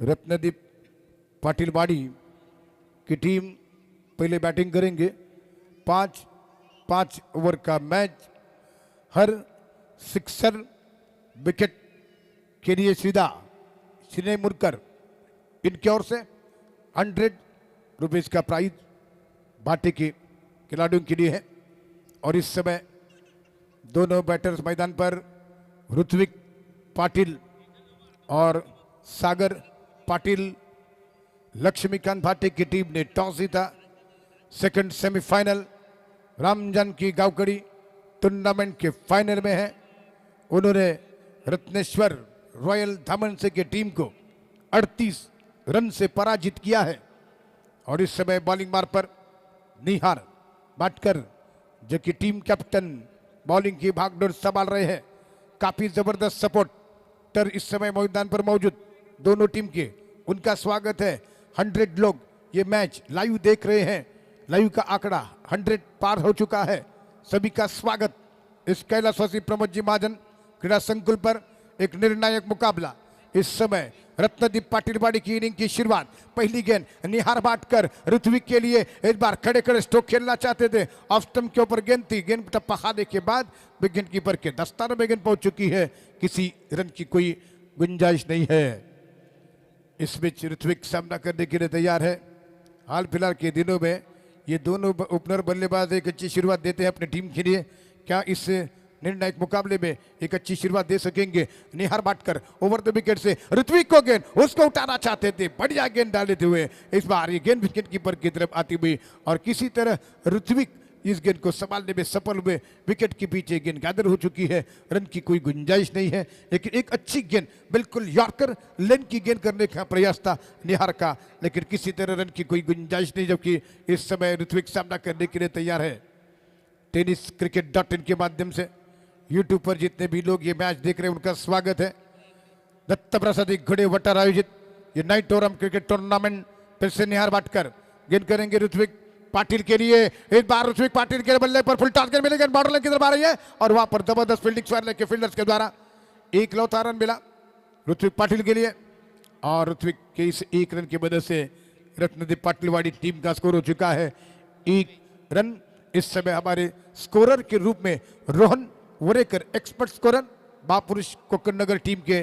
रत्नदीप पाटिलवाड़ी की टीम पहले बैटिंग करेंगे। 5 ओवर का मैच, हर सिक्सर विकेट के लिए सीधा सिने मुरकर इनकी ओर से 100 रुपीज का प्राइज बाटे के खिलाड़ियों के लिए है। और इस समय दोनों बैटर्स मैदान पर ऋत्विक पाटिल और सागर पाटिल। लक्ष्मीकांत भाटे की टीम ने टॉस जीता। सेकंड सेमीफाइनल रामजानकी गावकड़ी टूर्नामेंट के फाइनल में है। उन्होंने रत्नेश्वर रॉयल धामन से की टीम को 38 रन से पराजित किया है। और इस समय बॉलिंग मार्ग पर निहार बाटकर जो कि टीम कैप्टन बॉलिंग की भागदौड़ संभाल रहे हैं। काफी जबरदस्त सपोर्टर इस समय मैदान पर मौजूद दोनों टीम के, उनका स्वागत है। 100 लोग ये मैच लाइव देख रहे हैं। लाइव का आंकड़ा 100 पार हो चुका है। सभी का स्वागत इस कैलाशवासी प्रमोद जी महाजन क्रीड़ा संकुल पर। एक निर्णायक मुकाबला इस समय रत्नदीप पाटिलवाड़ी की इनिंग की शुरुआत। पहली गेंद निहार बाटकर ऋत्विक के लिए एक बार खड़े खड़े स्ट्रोक खेलना चाहते थे। ऑफ स्टंप के ऊपर गेंद थी। गेंद टप्पा खाने के बाद विकेट कीपर के दस्ताने में गेंद पहुंच चुकी है। किसी रन की कोई गुंजाइश नहीं है। इस बीच ऋत्विक सामना करने के लिए तैयार है। हाल फिलहाल के दिनों में ये दोनों ओपनर बल्लेबाज एक अच्छी शुरुआत देते हैं अपनी टीम के लिए। क्या इस निर्णायक मुकाबले में एक अच्छी शुरुआत दे सकेंगे? निहार बाटकर ओवर द विकेट से ऋत्विक को गेंद उसको उठाना चाहते थे। बढ़िया गेंद डालते हुए इस बार ये गेंद विकेट कीपर की तरफ आती हुई और किसी तरह ऋत्विक इस गेंद को संभालने में सफल हुए। विकेट के पीछे गेंद गैदर हो चुकी है। रन की कोई गुंजाइश नहीं है, लेकिन एक अच्छी गेंद, बिल्कुल यॉर्कर लेन की गेंद करने का प्रयास था निहार का, लेकिन किसी तरह रन की कोई गुंजाइश नहीं। जबकि इस समय ऋत्विक सामना करने के लिए तैयार है। टेनिस cricket.in के माध्यम से यूट्यूब पर जितने भी लोग ये मैच देख रहे हैं उनका स्वागत है। दत्त प्रसाद घड़े वटर आयोजित ये नाइट ओरम क्रिकेट टूर्नामेंट फिर से निहार बाटकर गेंद करेंगे ऋत्विक पाटिल के लिए। एक बार ऋत्विक पाटिल के बल्ले पर फुल टॉस गेंद मिलेगी, बॉर्डर लाइन की तरफ आ रही है और वहां पर जबरदस्त फील्डिंग स्क्वायर के फील्डर्स के द्वारा एक लौता रन मिला ऋत्विक पाटिल के लिए। और ऋत्विक के इस एक रन की वजह से रत्नदीप पाटिलवाड़ी टीम का स्कोर हो चुका है 1 रन। इस समय हमारे स्कोरर के रूप में रोहन वरेकर, एक्सपर्ट स्कोरर महापुरुष कोकण नगर टीम के,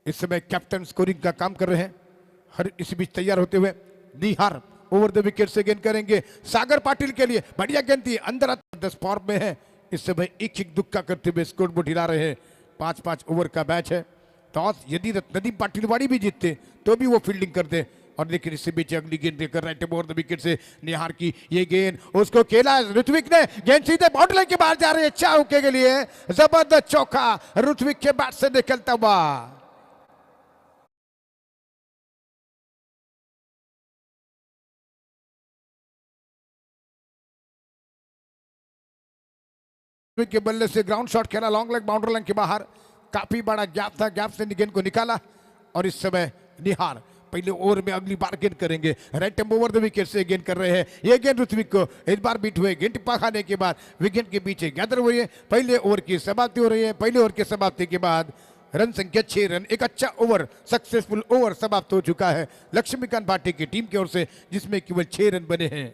इस समय कैप्टन स्कोरिंग का काम कर रहे हैं। हर इस बीच तैयार होते हुए निहार ओवर द विकेट से गेंद करेंगे सागर पाटिल के लिए। बढ़िया गेंद थी, अंदर 10 फॉर्म में है। इस समय एक दुक्का करते हुए स्कोर बोर्ड हिला रहे हैं। 5 ओवर का मैच है। टॉस यदि रत्नदीप पाटिलवाड़ी भी जीतते तो भी वो फील्डिंग करते, और लेकिन इससे बीच अगली गेंद देकर राइट ओवर द विकेट से निहार की ये गेंद उसको खेला ऋत्विक ने। गेंद सीधे बाउंड्री लाइन के बाहर जा रही है चौके के लिए। जबरदस्त चौका ऋत्विक के बैट से निकलता हुआ। के बल्ले से ग्राउंड शॉट खेला, लॉन्ग लेग बाउंड्री लाइन के बाहर। काफी बड़ा गैप था, गैप से गेंद को निकाला। और इस समय निहार पहले ओवर में अगली बार गेंद करेंगे। राइट ओवर द विकेट से गेंद कर रहे हैं। ये गेंद ऋत्विक को एक बार बीट हुए, गेंद टिप्पा खाने के बाद विकेट के पीछे गैदर हुई है। पहले ओवर की समाप्ति हो रही है। पहले ओवर की समाप्ति के बाद रन संख्या 6 रन। एक अच्छा ओवर, सक्सेसफुल ओवर समाप्त हो चुका है लक्ष्मीकांत भाटे की टीम की ओर से, जिसमें केवल 6 रन बने हैं।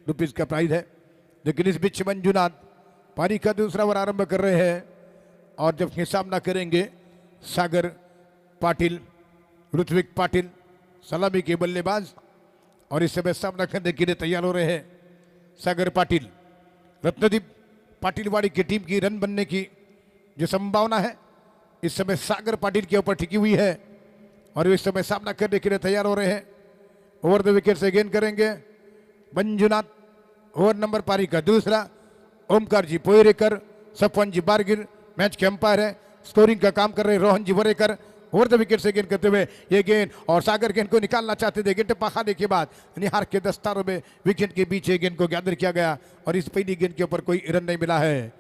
रुपीज का प्राइज है। लेकिन इस बीच मंजुनाथ पारी का दूसरा ओवर आरंभ कर रहे हैं और जबकि सामना करेंगे सागर पाटिल, ऋत्विक पाटिल सलामी के बल्लेबाज। और इस समय सामना करने के लिए तैयार हो रहे हैं सागर पाटिल। रत्नदीप पाटिलवाड़ी की टीम की रन बनने की जो संभावना है इस समय सागर पाटिल के ऊपर टिकी हुई है। और इस समय सामना करने के लिए तैयार हो रहे हैं। ओवर द विकेट से गेंद करेंगे मंजुनाथ। ओवर नंबर पारी का दूसरा। ओमकार जी पोयरेकर, सपवन जी बारगिर मैच के अंपायर है। स्कोरिंग का काम कर रहे रोहन जी वरेकर ओवर द विकेट से गेंद करते हुए ये गेंद और सागर गेंद को निकालना चाहते थे। गेंद पखाने के बाद निहार के दस्तारों में विकेट के बीच गेंद को गैदर किया गया और इस पहली गेंद के ऊपर कोई रन नहीं मिला है।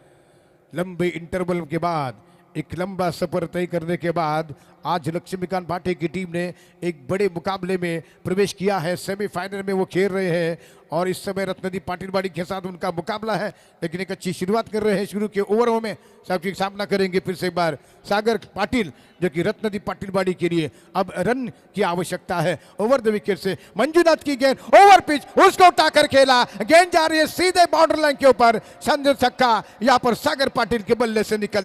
लंबे इंटरवल के बाद एक लंबा सफर तय करने के बाद आज लक्ष्मीकांत भाटे की टीम ने एक बड़े मुकाबले में प्रवेश किया है। सेमीफाइनल में वो खेल रहे हैं और इस समय रत्नदीप पाटिलवाड़ी के साथ उनका मुकाबला है, लेकिन एक अच्छी शुरुआत कर रहे हैं। शुरू के ओवरों में सबके सामना करेंगे फिर से एक बार सागर पाटिल, जो कि रत्नदीप पाटिलवाड़ी के लिए अब रन की आवश्यकता है। ओवर द विकेट से मंजूनाथ की गेंद ओवर पिच, उसको उठाकर खेला, गेंद जा रही है सीधे बाउंड्री लाइन के ऊपर। संजय छक्का यहाँ पर सागर पाटिल के बल्ले से निकल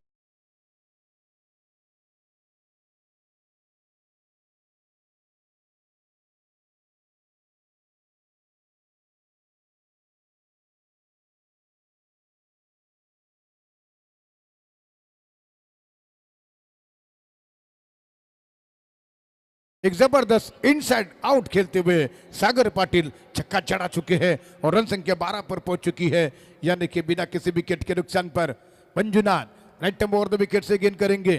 एक जबरदस्त इनसाइड आउट खेलते हुए सागर पाटिल छक्का चढ़ा चुके हैं और रन संख्या 12 पर पहुंच चुकी है, यानी कि बिना किसी विकेट के नुकसान पर Manjunath right over the wicket से गेंद करेंगे।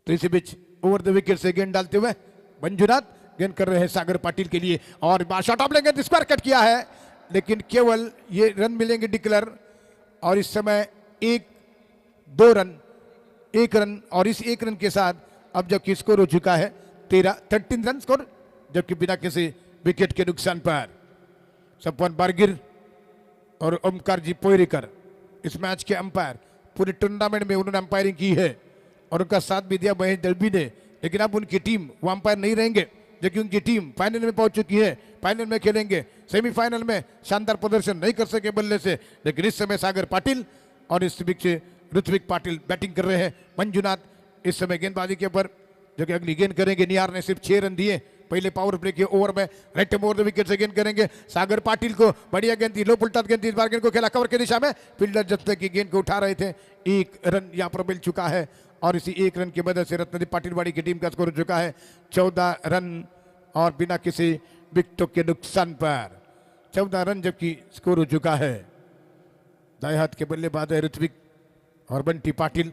तो इसी बीच ओवर द विकेट से गेंद डालते हुए मंजुनाथ गेंद कर रहे हैं सागर पाटिल के लिए और शॉट ऑफ लेंगे, स्क्वायर कट किया है, लेकिन केवल ये रन मिलेंगे डिक्लेयर। और इस समय एक रन और इस एक रन के साथ अब जबकि स्कोर हो चुका है 13 रन स्कोर, जबकि बिना किसी विकेट के नुकसान पर सपवन बारगिर और ओमकार जी पोयरिकर इस मैच के अंपायर, पूरे टूर्नामेंट में उन्होंने अंपायरिंग की है और उनका साथ भी दिया महेश दलबी ने, लेकिन अब उनकी टीम वो अंपायर नहीं रहेंगे, जबकि उनकी टीम फाइनल में पहुंच चुकी है, फाइनल में खेलेंगे। सेमीफाइनल में शानदार प्रदर्शन नहीं कर सके बल्ले से, लेकिन इस समय सागर पाटिल और इस बीच ऋत्विक पाटिल बैटिंग कर रहे हैं। मंजुनाथ इस समय गेंदबाजी के ऊपर, जो कि अगली गेंद करेंगे। निहार ने सिर्फ 6 रन दिए पहले पावर प्ले के ओवर में। राइट ओवर द विकेट से गेंद करेंगे सागर पाटिल को, बढ़िया गेंद थी, लो पुलटा गेंद थी, इस बार गेंद को खेला कवर की दिशा में, फील्डर जब तक की गेंद को उठा रहे थे। 1 रन यहाँ पर मिल चुका है और इसी 1 रन की मदद से रत्नदीप पाटिलवाड़ी की टीम का स्कोर हो चुका है 14 रन और बिना किसी विकेटों के नुकसान पर 14 रन जबकि स्कोर हो चुका है। दाएं हाथ के बल्लेबाज है ऋत्विक और बंटी पाटिल,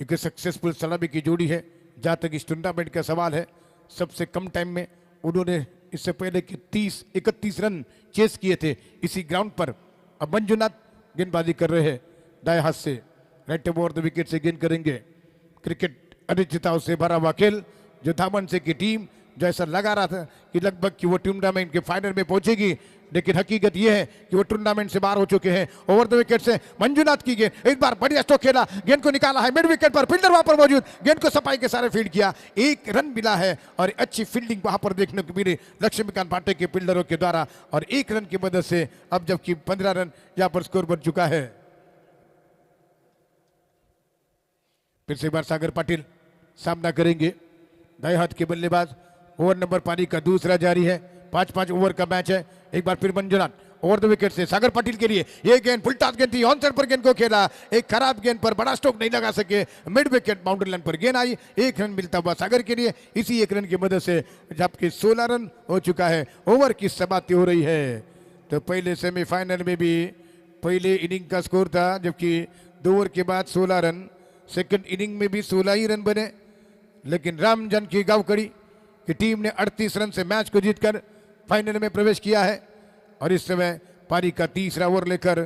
एक सक्सेसफुल सलामी की जोड़ी है। जहाँ तक इस टूर्नामेंट का सवाल है, सबसे कम टाइम में उन्होंने इससे पहले कि 31 रन चेस किए थे इसी ग्राउंड पर। अब मंजुनाथ गेंदबाजी कर रहे हैं दाएं हाथ से, राइट ओवर द विकेट से गेंद करेंगे। क्रिकेट अनिश्चितताओं से भरा हुआ खेल, जो धामन से की टीम जो ऐसा लगा रहा था कि लगभग कि वो टूर्नामेंट के फाइनल में पहुंचेगी, लेकिन हकीकत यह है कि वो टूर्नामेंट से बाहर हो चुके हैं। ओवर द विकेट से मंजुनाथ की गेंद, एक बार बढ़िया स्ट्रोक खेला, गेंद को निकाला है मिड विकेट पर, फील्डर वहां पर मौजूद, गेंद को सफाई के सारे फील्ड किया, 1 रन मिला है और अच्छी फील्डिंग वहां पर देखने को मिली लक्ष्मीकांत भाटे के फील्डरों के द्वारा और 1 रन की मदद से अब जबकि 15 रन यहां पर स्कोर बन चुका है। फिर से एक बार सागर पाटिल सामना करेंगे, दाएं हाथ के बल्लेबाज। ओवर नंबर पारी का दूसरा जारी है, 5-5 ओवर का मैच है। एक बार फिर मंजुनाथ ओवर द विकेट से सागर पाटिल के लिए ये गेंद फुलटास गेंद थी, ऑन साइड पर गेंद को खेला, एक खराब गेंद पर बड़ा स्ट्रोक नहीं लगा सके, मिड विकेट बाउंड्री लाइन पर गेंद आई, 1 रन मिलता हुआ सागर के लिए। इसी 1 रन की मदद से जबकि 16 रन हो चुका है। ओवर की समाप्ति हो रही है। तो पहले सेमीफाइनल में भी पहले इनिंग का स्कोर था, जबकि 2 ओवर के बाद 16 रन, सेकंड इनिंग में भी 16 ही रन बने, लेकिन रामजन की गावकड़ी की टीम ने 38 रन से मैच को जीतकर फाइनल में प्रवेश किया है। और इस समय पारी का तीसरा ओवर लेकर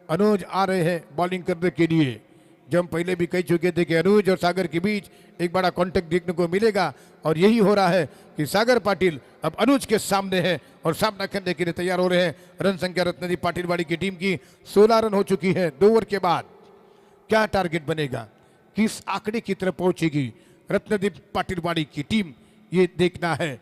अनुज आ रहे हैं बॉलिंग करने के लिए। जो हम पहले भी कह चुके थे कि अनुज और सागर के बीच एक बड़ा कॉन्टेक्ट देखने को मिलेगा और यही हो रहा है कि सागर पाटिल अब अनुज के सामने है और सामना करने के लिए तैयार हो रहे हैं। रन संख्या रत्नदीप पाटिलवाड़ी की टीम की 16 रन हो चुकी है 2 ओवर के बाद। क्या टारगेट बनेगा, किस आंकड़े की तरफ पहुंचेगी रत्नदीप पाटिलवाड़ी की टीम, ये देखना है।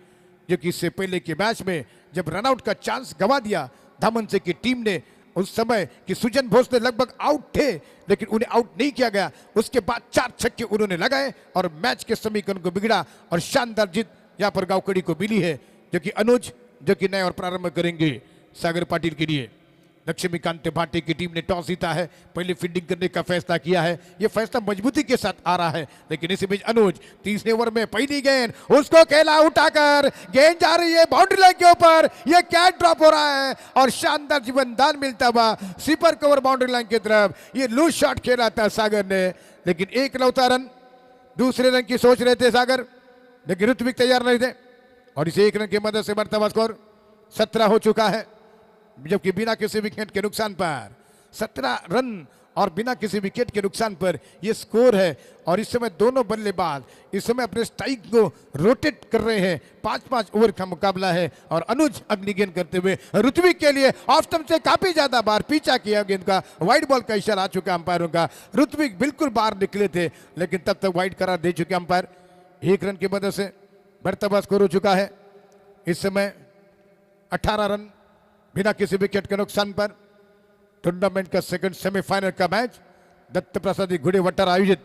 जो कि इससे पहले के मैच में जब रनआउट का चांस गंवा दिया धामन से की टीम ने, उस समय कि सुजन भोसले लगभग आउट थे लेकिन उन्हें आउट नहीं किया गया, उसके बाद 4 छक्के उन्होंने लगाए और मैच के समीकरण को बिगड़ा और शानदार जीत यहाँ पर गावकड़ी को मिली है। जो कि अनुज जो कि नए और प्रारंभ करेंगे सागर पाटिल के लिए। लक्ष्मीकांत भाटे की टीम ने टॉस जीता है, पहले फील्डिंग करने का फैसला किया है, यह फैसला मजबूती के साथ आ रहा है। लेकिन इसी बीच अनुज तीसरे ओवर में पहली गेंद उसको खेला उठाकर, गेंद जा रही है बाउंड्री लाइन के ऊपर, यह कैच ड्रॉप हो रहा है और शानदार जीवन दान मिलता हुआ स्वीपर कवर बाउंड्री लाइन की तरफ। ये लूज शॉट खेला था सागर ने, लेकिन एक लौता रन दूसरे रन की सोच रहे थे सागर, लेकिन ऋत्विक तैयार नहीं थे और इसे एक रन की मदद से बढ़ता हुआ स्कोर 17 हो चुका है, जबकि बिना किसी विकेट के नुकसान पर 17 रन और बिना किसी विकेट के नुकसान पर यह स्कोर है। और इस समय दोनों बल्लेबाज इस समय अपने स्ट्राइक को रोटेट कर रहे हैं। 5-5 ओवर का मुकाबला है और अनुज अगली गेंद करते हुए ऋत्विक के लिए ऑफ स्टंप से काफी ज्यादा बार पीछा किया गेंद का, वाइड बॉल का इशारा आ चुका अंपायरों का। ऋत्विक बिल्कुल बाहर निकले थे लेकिन तब तक वाइड करार दे चुके अंपायर। एक रन की मदद से बढ़ता हुआ स्कोर हो चुका है इस समय 18 रन बिना किसी विकेट के नुकसान पर। टूर्नामेंट का सेकंड सेमीफाइनल का मैच दत्त प्रसादी घुड़े वट्टर आयोजित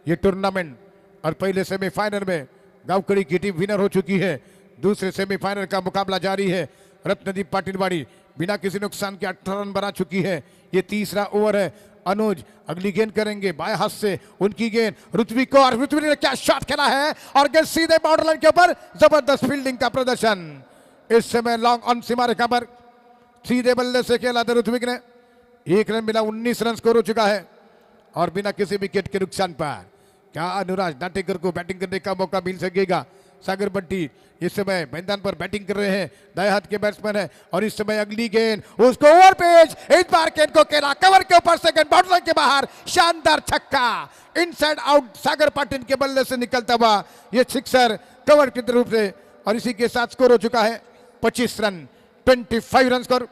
ये टूर्नामेंट, और पहले सेमीफाइनल में गांवकड़ी की टीम विनर हो चुकी है। दूसरे सेमीफाइनल का मुकाबला जारी है। रत्नदीप पाटिलवाड़ी बिना किसी नुकसान के 18 रन बना चुकी है। ये तीसरा ओवर है। अनुज अगली गेंद करेंगे बाएं हाथ से, उनकी गेंद ऋत्विक को, और ऋत्विक ने क्या शॉट खेला है और गेंद सीधे बाउंड्री लाइन के ऊपर। जबरदस्त फील्डिंग का प्रदर्शन इस समय लॉन्ग ऑन सीमा रेखा पर सीधे बल्ले से खेला था ऋत्विक ने। एक रन मिला, 19 रन स्कोर हो चुका है और बिना किसी विकेट के नुकसान पर। क्या अनुराज नाटेकर को बैटिंग करने का मौका मिल सकेगा? सागर बंटी इस समय मैदान पर बैटिंग कर रहे हैं, दाएं हाथ के बैट्समैन है और इस समय अगली गेंद उसको ओवर पेज, इस बार गेंद को खेला कवर के ऊपर, सेकंड बाउंड्री के बाहर, शानदार छक्का इनसाइड आउट सागर पाटिल के बल्ले से निकलता हुआ ये सिक्सर कवर की तरफ से। और इसी के साथ स्कोर हो चुका है 25 रन, 25 रन स्कोर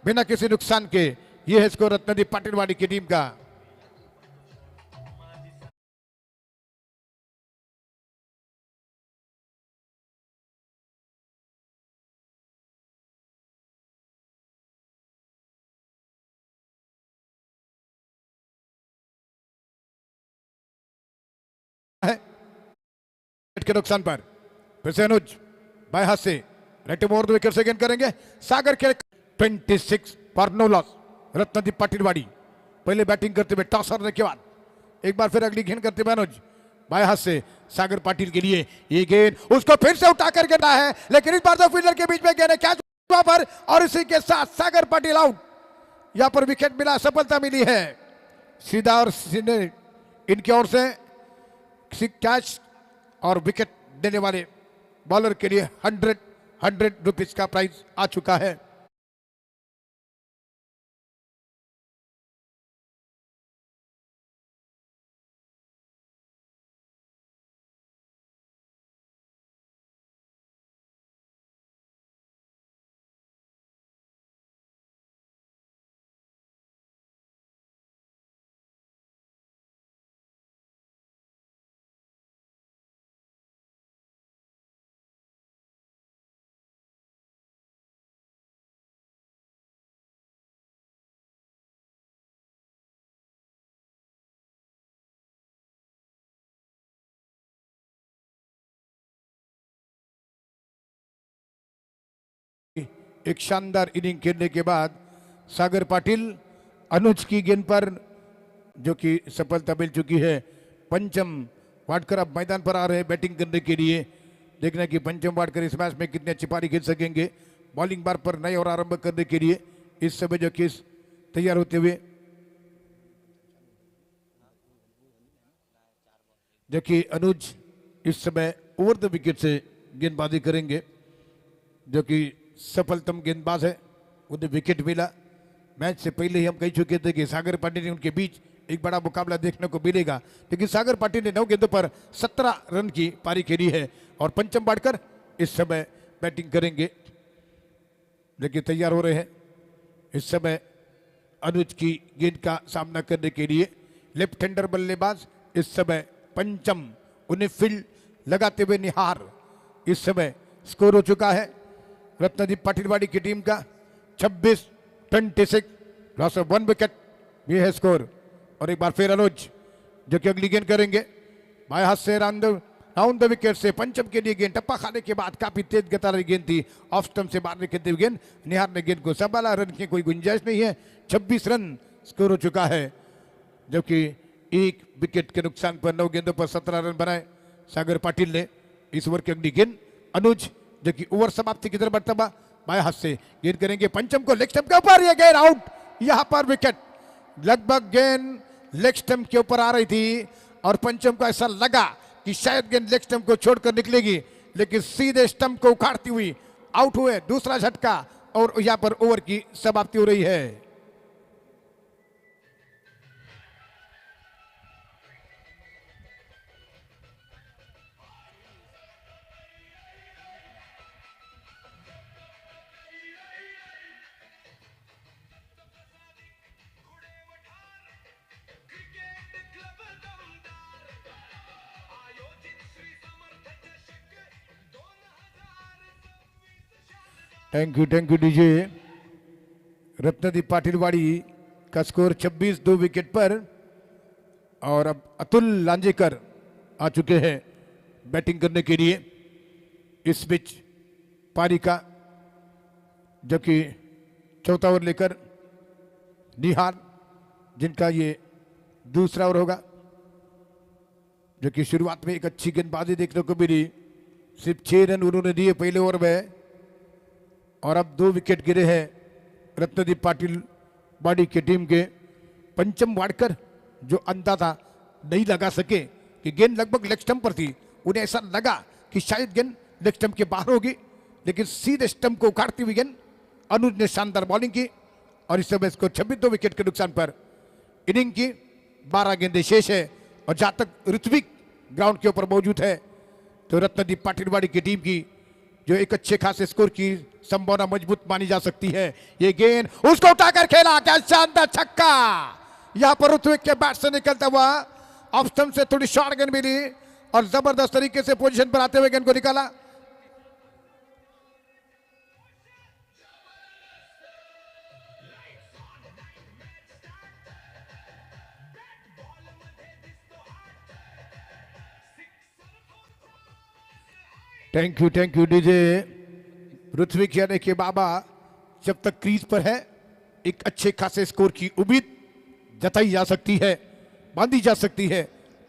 बिना किसी नुकसान के। यह है स्कोर रत्नदीप पाटिलवाड़ी की टीम का। के नुकसान पर फिर से अनुज बाएं हाथ से राइट ओवर द विकेट से गेंद करेंगे। सागर के 26 फॉर नो लॉस। रत्नदीप पाटिलवाड़ी पहले बैटिंग करते हुए टॉस हारने के बाद एक बार फिर अगली गेंद करते हुए अनुज बाएं हाथ से सागर पाटिल के लिए ये गेंद उसको फिर से उठाकर गिरना है, लेकिन इस बार दो फील्डर के बीच में गेंद कैच पर, और इसी के साथ सागर पाटिल आउट। यहां पर विकेट मिला, सफलता मिली है सीधा और सीधे इनकी ओर से कैच और विकेट देने वाले बॉलर के लिए 100 रुपीज का प्राइज आ चुका है। एक शानदार इनिंग खेलने के बाद सागर पाटिल अनुज की गेंद पर जो कि सफलता मिल चुकी है। पंचम वाडकर अब मैदान पर आ रहे हैं बैटिंग करने के लिए। देखना कि पंचम वाडकर इस मैच में कितने अच्छी पारी खेल सकेंगे। बॉलिंग बार पर नए और आरंभ करने के लिए इस समय जो कि तैयार होते हुए जो कि अनुज इस समय ओवर द विकेट से गेंदबाजी करेंगे, जो कि सफलतम गेंदबाज है। उन्हें विकेट मिला। मैच से पहले ही हम कह चुके थे कि सागर पाटिल उनके बीच एक बड़ा मुकाबला देखने को मिलेगा, लेकिन सागर पाटिल ने 9 गेंदों पर 17 रन की पारी खेली है और पंचम वाडकर इस समय बैटिंग करेंगे, लेकिन तैयार हो रहे हैं इस समय अनुज की गेंद का सामना करने के लिए। लेफ्ट हैंडर बल्लेबाज इस समय पंचम, उन्हें फील्ड लगाते हुए निहार। इस समय स्कोर हो चुका है रत्नदीप पाटिलवाड़ी की टीम का 26 लॉस ऑफ 1 विकेट, ये है स्कोर। और एक बार फिर अनुज जो कि अगली गेंद करेंगे बाएं हाथ से राउंड द विकेट से। पंचम के लिए गेंद टप्पा खाने के बाद काफी तेज गतारी गेंद थी, ऑफ स्टंप से बाहर निकलती हुई गेंद, निहार ने गेंद को संभाला। रन की कोई गुंजाइश नहीं है। 26 रन स्कोर हो चुका है, जबकि एक विकेट के नुकसान पर 9 गेंदों पर 17 रन बनाए सागर पाटिल ने। इस ओवर की अगली गेंद अनुज जो कि ओवर समाप्ति की तरफ बढ़ता हुआ बाएं हाथ से गेंद करेंगे पंचम को लेग स्टंप के ऊपर, यह गेंद आउट। यहां पर विकेट, लगभग गेंद लेग स्टंप के ऊपर आ रही थी और पंचम को ऐसा लगा कि शायद गेंद लेग स्टंप को छोड़कर निकलेगी, लेकिन सीधे स्टंप को उखाड़ती हुई आउट हुए। दूसरा झटका और यहां पर ओवर की समाप्ति हो रही है। Thank you DJ. Ratnadeep Patilwadi का स्कोर 26, 2 विकेट पर। और अब अतुल लांजेकर आ चुके हैं बैटिंग करने के लिए। इस बीच पारी का जबकि चौथा ओवर लेकर निहार, जिनका ये दूसरा ओवर होगा, जो कि शुरुआत में एक अच्छी गेंदबाजी देखने को मिली। सिर्फ 6 रन उन्होंने दिए पहले ओवर में, और अब 2 विकेट गिरे हैं रत्नदीप पाटिल बाड़ी की टीम के। पंचम वाडकर जो अंदाजा नहीं लगा सके कि गेंद लगभग लेग स्टंप पर थी, उन्हें ऐसा लगा कि शायद गेंद लेग स्टंप के बाहर होगी, लेकिन सीधे स्टंप को उखाड़ती हुई गेंद अनुज ने शानदार बॉलिंग की, और इस समय इसको 26 2 विकेट के नुकसान पर इनिंग की 12 गेंदें शेष है। और जहां तक ऋत्विक ग्राउंड के ऊपर मौजूद है, तो रत्नदीप पाटिलवाड़ी की टीम की जो एक अच्छे खासे स्कोर की संभावना मजबूत मानी जा सकती है। ये गेंद उसको उठाकर खेला, क्या शानदार छक्का! यहां पर ऋत्विक के बैट से निकलता हुआ ऑफ स्टंप से थोड़ी शॉर्ट गेंद मिली और जबरदस्त तरीके से पोजीशन पर आते हुए गेंद को निकाला। Thank you DJ. ऋत्विक यानी कि बाबा जब तक क्रीज पर है, एक अच्छे खासे स्कोर की उम्मीद जताई जा सकती है, बांधी जा सकती है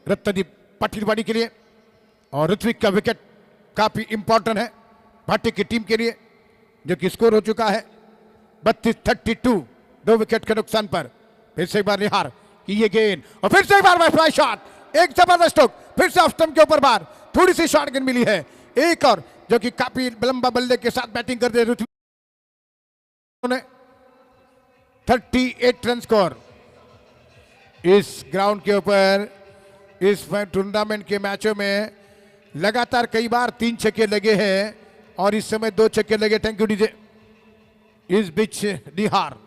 रत्नदीप पाटिलवाड़ी के लिए। और ऋत्विक का विकेट काफी इंपॉर्टेंट है भाटी की टीम के लिए, जो कि स्कोर हो चुका है 32-32, 2 विकेट के नुकसान पर। फिर से एक बार निहार कि ये गेंद, और फिर से एक बार वाइड शॉट, एक जबरदस्त स्ट्रोक, फिर से ऑफ स्टंप के ऊपर बार, थोड़ी सी शॉर्ट गेंद मिली है। एक और जो कि काफी लंबा बल्ले के साथ बैटिंग करते ऋत्विक ने 38 रन स्कोर। इस ग्राउंड के ऊपर इस टूर्नामेंट के मैचों में लगातार कई बार 3 छक्के लगे हैं, और इस समय 2 छक्के लगे। Thank you DJ. इस बीच निहार,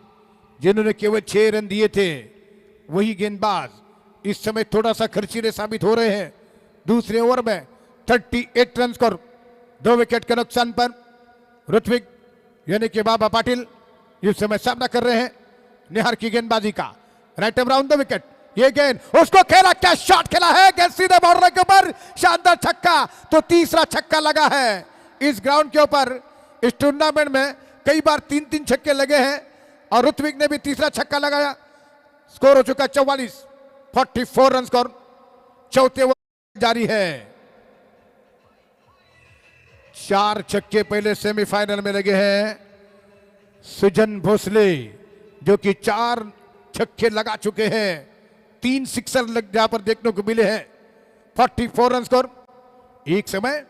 जिन्होंने केवल 6 रन दिए थे, वही गेंदबाज इस समय थोड़ा सा खर्चीले साबित हो रहे हैं। दूसरे ओवर में 38 रन स्कोर, 2 विकेट के नुकसान पर। ऋत्विक यानी कि बाबा पाटिल इस समय सामना कर रहे हैं निहार की गेंदबाजी का। राइट अराउंड द विकेट, ये गेंद उसको खेला, क्या शॉट खेला है, गेंद सीधे बॉर्डर के ऊपर, शानदार छक्का। तो तीसरा छक्का लगा है इस ग्राउंड के ऊपर। इस टूर्नामेंट में कई बार 3-3 छक्के लगे हैं, और ऋत्विक ने भी तीसरा छक्का लगाया। स्कोर हो चुका 44 रन स्कोर। चौथे ओवर जारी है। 4 छक्के पहले सेमीफाइनल में लगे हैं सुजन भोसले, जो कि 4 छक्के लगा चुके हैं, 3 सिक्सर जहां पर देखने को मिले हैं। 44 रन स्कोर। एक समय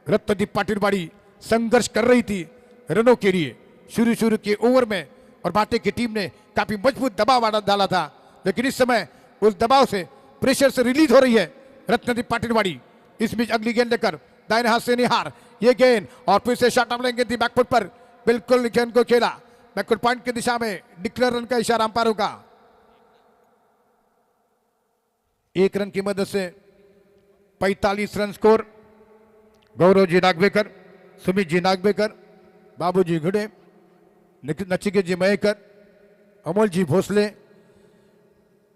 रत्नदीप पाटिलवाड़ी संघर्ष कर रही थी रनों के लिए शुरू के ओवर में, और भाटी की टीम ने काफी मजबूत दबाव डाला था, लेकिन इस समय उस दबाव से, प्रेशर से रिलीज हो रही है रत्नदीप पाटिलवाड़ी। इस बीच अगली गेंद लेकर दाहिने हाथ से निहार, ये गेंद, और फिर से शॉट लेंगे थी बैकफुट पर, बिल्कुल गेंद को खेला बैकफुट पॉइंट की दिशा में। डिक्लेयर रन का इशारा अंपायरों का। 1 रन की मदद से 45 रन स्कोर। गौरव जी नागवेकर, सुमित जी नागवेकर, बाबूजी घुड़े, नचिकेत जी मयेकर, अमोल जी भोसले,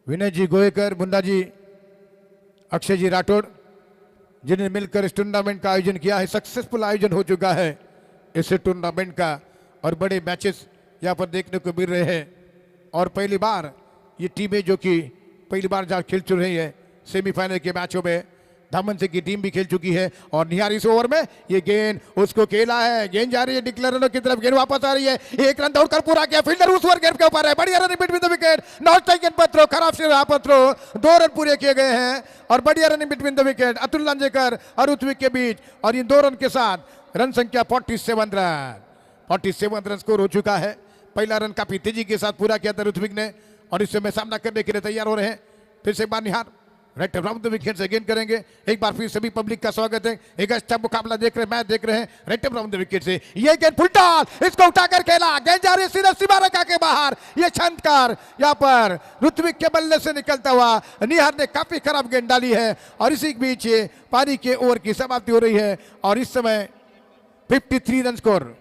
विनय जी गोयेकर, मुन्ना जी, अक्षय जी राठौड़, जिन्हें मिलकर इस टूर्नामेंट का आयोजन किया है। सक्सेसफुल आयोजन हो चुका है इस टूर्नामेंट का, और बड़े मैचेस यहाँ पर देखने को मिल रहे हैं। और पहली बार ये टीमें जो कि पहली बार जहाँ खेल चुल रही है सेमीफाइनल के मैचों में, धामन सिंह की टीम भी खेल चुकी है और निहार इस ओवर में ये गेंद उसको खेला है, गेंद जा रही है डिक्लेयर रनों की तरफ, गेंद वापस आ रही है, एक रन दौड़कर पूरा किया, फील्डर उस ओवर गेंद के ऊपर है, बढ़िया run between the wicket, not taken पर थ्रो, खराब से यहाँ पर थ्रो, 2 रन पूरे किए गए हैं और बढ़िया run between the wicket Atul Lanjekar और ऋत्विक के बीच और इन 2 रन के साथ रन संख्या 47 रन स्कोर हो चुका है। पहला रन काफी तेजी के साथ पूरा किया था ऋत्विक ने और इस समय सामना करने के लिए तैयार हो रहे हैं। फिर से एक बार निहार राइट अराउंड द विकेट से गेंद करेंगे, एक बार फिर सभी पब्लिक का स्वागत है, एक अच्छा मुकाबला देख रहे हैं, मैच देख रहे हैं राइट अराउंड द विकेट से, ये गेंद फुलटॉस, इसको उठाकर खेला, गेंद जा रही है सीधा सीमा रेखा के बाहर, ये छंदकार यहाँ पर ऋत्विक के बल्ले से निकलता हुआ निहार ने काफी खराब गेंद डाली है और इसी के बीच पारी के ओवर की समाप्ति हो रही है और इस समय 53 run score.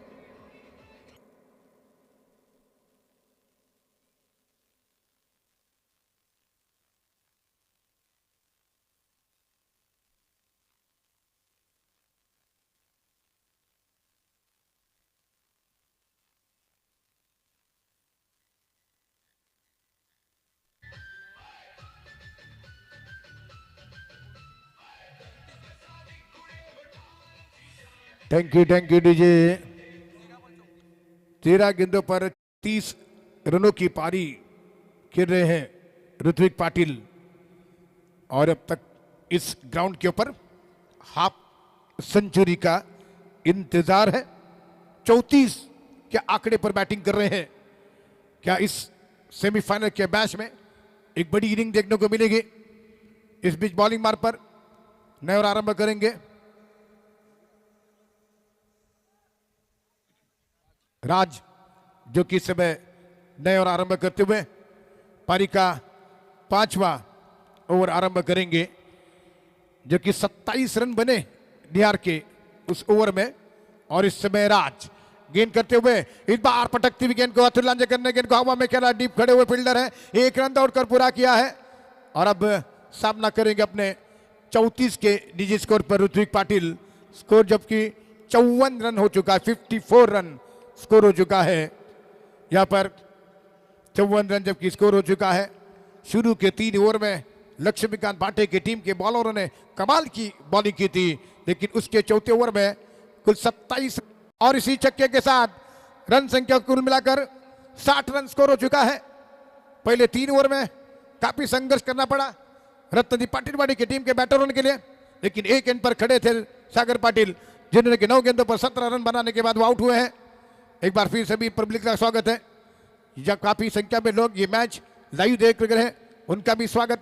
Thank you DJ. 13 गेंदों पर 30 रनों की पारी खेल रहे हैं ऋत्विक पाटिल और अब तक इस ग्राउंड के ऊपर हाफ सेंचुरी का इंतजार है। 34 के आंकड़े पर बैटिंग कर रहे हैं। क्या इस सेमीफाइनल के मैच में एक बड़ी इनिंग देखने को मिलेगी? इस बीच बॉलिंग मार्ग पर नए और आरंभ करेंगे राज, जो कि इस समय नए और आरंभ करते हुए पारी का 5वां ओवर आरंभ करेंगे, जो कि 27 रन बने निहार के उस ओवर में और इस समय राज गेंद करते हुए इस बार पटकती हुई गेंद को अतुल लांजेकर ने गेंद को हवा में खेला, डीप खड़े हुए फील्डर है, 1 रन दौड़कर पूरा किया है और अब सामना करेंगे अपने 34 के निजी स्कोर पर ऋत्विक पाटिल। स्कोर जबकि 54 रन हो चुका है, 54 रन स्कोर हो चुका है यहाँ पर, 54 रन जबकि स्कोर हो चुका है। शुरू के 3 ओवर में लक्ष्मीकांत भाटे की टीम के बॉलरों ने कमाल की बॉलिंग की थी, लेकिन उसके चौथे ओवर में कुल 27 और इसी छक्के के साथ रन संख्या कुल मिलाकर 60 रन स्कोर हो चुका है। पहले 3 ओवर में काफी संघर्ष करना पड़ा रत्नदीप पाटिलवाड़ी की टीम के बैटरों के लिए, लेकिन एक गेंद पर खड़े थे सागर पाटिल, जिन्होंने 9 गेंदों पर 17 रन बनाने के बाद वो आउट हुए हैं। एक बार फिर सभी पब्लिक का स्वागत है, जब काफी संख्या में लोग ये मैच लाइव देख रहे हैं, उनका भी स्वागत।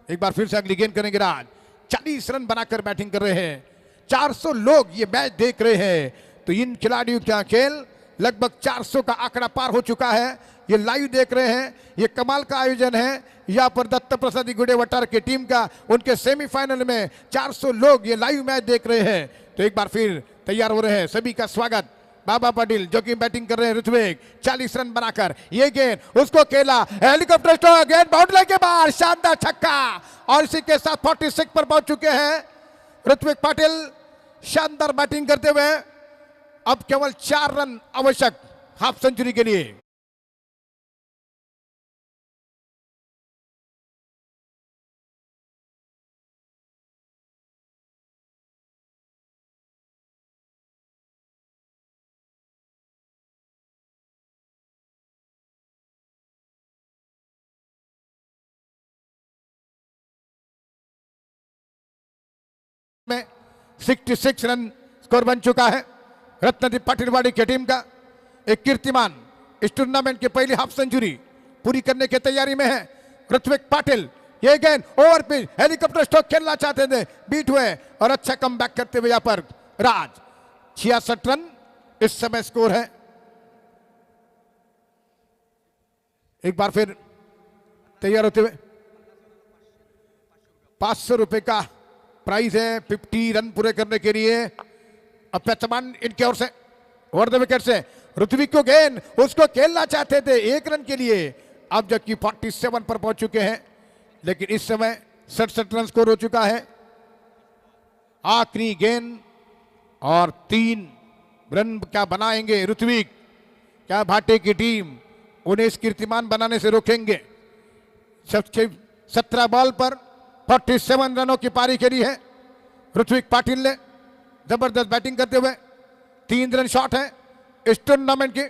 एक बार फिर से अगली गेंद करेंगे राज, 40 रन बनाकर बैटिंग कर रहे हैं, 400 लोग ये मैच देख रहे हैं, तो इन खिलाड़ियों का खेल लगभग 400 का आंकड़ा पार हो चुका है। ये लाइव देख रहे हैं, ये कमाल का आयोजन है यहाँ पर दत्त प्रसाद गुड़े वटार की टीम का, उनके सेमीफाइनल में 400 लोग ये लाइव मैच देख रहे हैं। तो एक बार फिर तैयार हो रहे हैं, सभी का स्वागत। बाबा पाटिल जो कि बैटिंग कर रहे हैं, ऋत्विक 40 रन बनाकर ये गेंद उसको खेला, हेलीकॉप्टर स्ट्रोक, गेंद बाउंड्री के बाहर, शानदार छक्का और इसी के साथ 46 पर पहुंच चुके हैं ऋत्विक पाटिल। शानदार बैटिंग करते हुए अब केवल 4 रन आवश्यक हाफ सेंचुरी के लिए। में 66 रन स्कोर बन चुका है रत्नदीप पाटिलवाड़ी की टीम का। एक कीर्तिमान इस टूर्नामेंट की पहली हाफ सेंचुरी पूरी करने की तैयारी में है ऋत्विक पाटिल। ये गेंद ओवर पिच हेलीकॉप्टर स्ट्रोक खेलना चाहते थे, बीट हुए और अच्छा कमबैक करते हुए यहाँ पर राज। 66 रन इस समय स्कोर है। एक बार फिर तैयार होते हुए 500 रुपए का प्राइज है 50 रन पूरे करने के लिए। अब बैट्समैन इनके ओर से ओवर द विकेट से ऋत्विक को गेंद उसको खेलना चाहते थे 1 रन के लिए, अब जबकि 47 पर पहुंच चुके हैं, लेकिन इस समय 67 रन स्कोर हो चुका है। आखिरी गेंद और 3 रन क्या बनाएंगे ऋत्विक? क्या भाटे की टीम उन्हें इस कीर्तिमान बनाने से रोकेंगे? 17 बॉल पर 47 रनों की पारी खेली है ऋत्विक पाटिल ने जबरदस्त बैटिंग करते हुए 3 रन शॉट है इस टूर्नामेंट की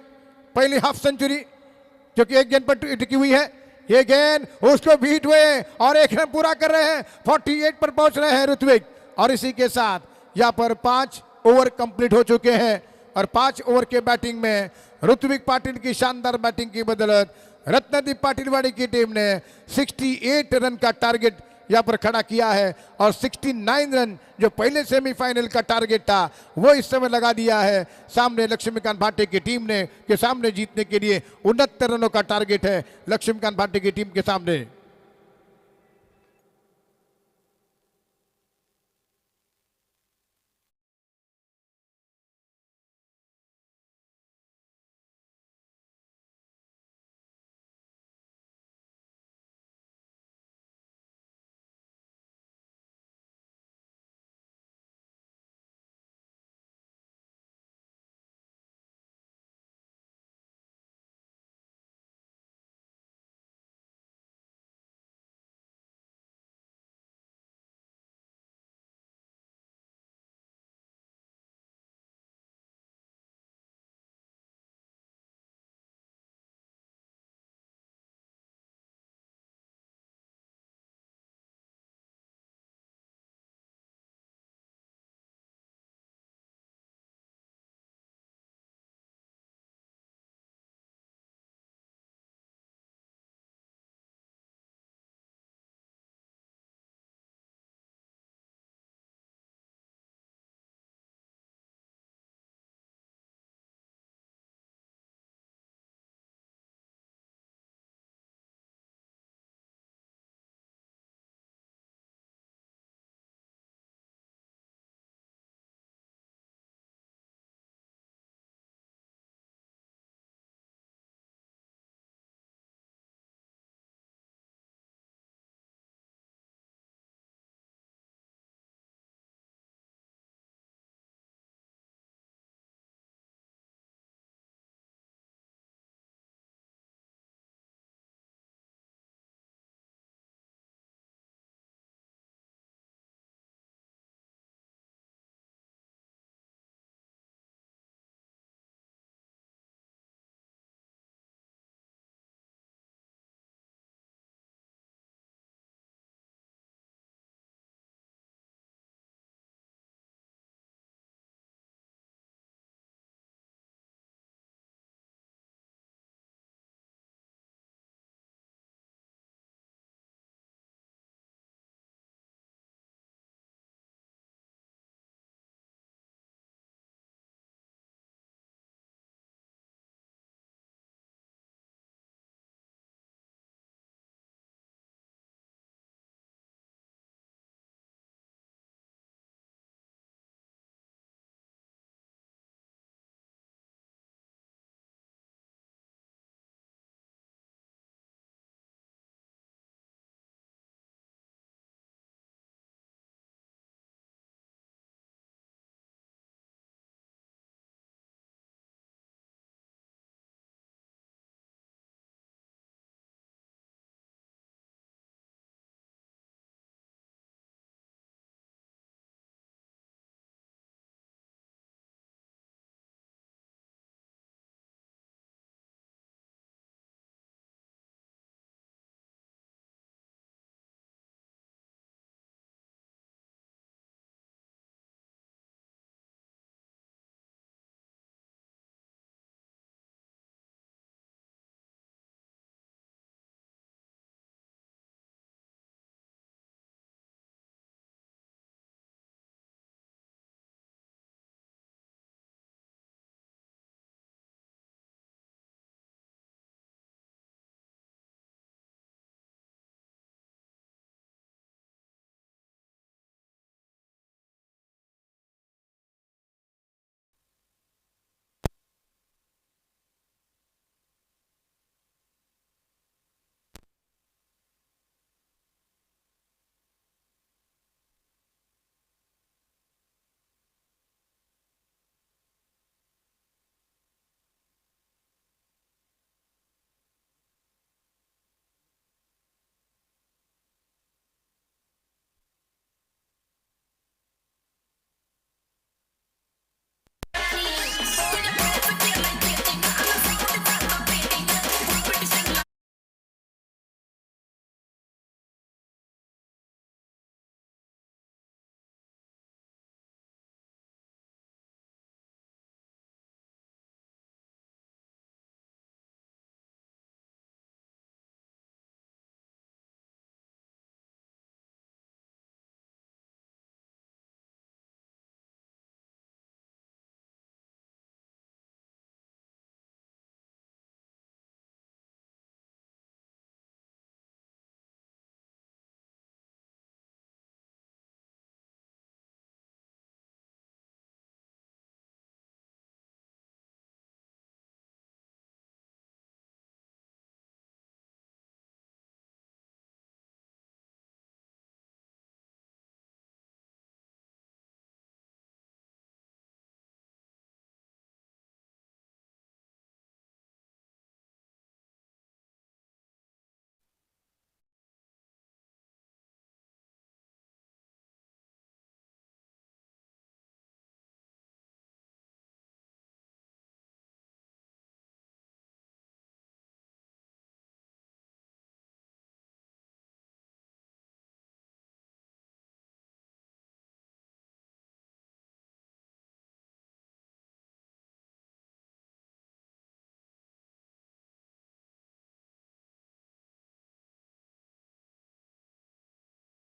पहली हाफ सेंचुरी, क्योंकि एक गेंद पर टिकी हुई है। ये गेंद उसको बीट हुए और 1 रन पूरा कर रहे हैं, 48 पर पहुंच रहे हैं ऋत्विक। और इसी के साथ यहाँ पर 5 ओवर कंप्लीट हो चुके हैं और 5 ओवर के बैटिंग में ऋत्विक पाटिल की शानदार बैटिंग की बदौलत रत्नदीप पाटिलवाड़ी की टीम ने 68 रन का टारगेट यहाँ पर खड़ा किया है और 69 रन जो पहले सेमीफाइनल का टारगेट था वो इस समय लगा दिया है सामने लक्ष्मीकांत भाटे की टीम ने, के सामने जीतने के लिए 69 रनों का टारगेट है लक्ष्मीकांत भाटे की टीम के सामने।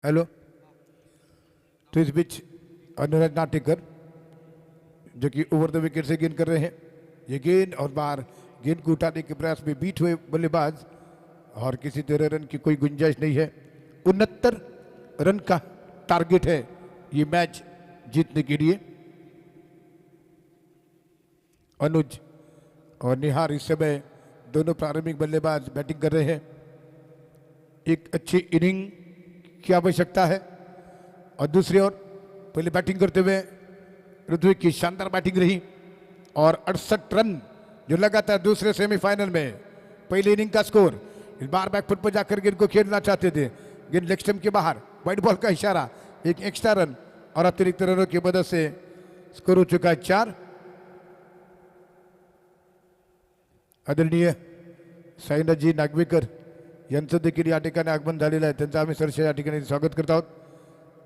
हेलो। तो इस बीच अनुराग नाटेकर जो कि ओवर द विकेट से गेंद कर रहे हैं, ये गेंद और बार गेंद को उठाने के प्रयास में बीट हुए बल्लेबाज और किसी तरह रन की कोई गुंजाइश नहीं है। 69 रन का टारगेट है ये मैच जीतने के लिए। अनुज और निहार इस समय दोनों प्रारंभिक बल्लेबाज बैटिंग कर रहे हैं। एक अच्छी इनिंग की आवश्यकता है और दूसरी ओर पहले बैटिंग करते हुए ऋत्विक की शानदार बैटिंग रही और 68 रन जो लगातार दूसरे सेमीफाइनल में पहली इनिंग का स्कोर। इस बार बैकफुट पर जाकर गेंद को खेलना चाहते थे, गेंद लेग स्टंप के बाहर, वाइड बॉल का इशारा, एक एक्स्ट्रा रन और अतिरिक्त रनों की मदद से स्कोर हो चुका है 4। आदरणीय साईनाथजी नागवेकर यांचं देखील या ठिकाणी आगमन झालेलं आहे, त्यांचं आम्ही सरसे या ठिकाणी स्वागत करत आहोत।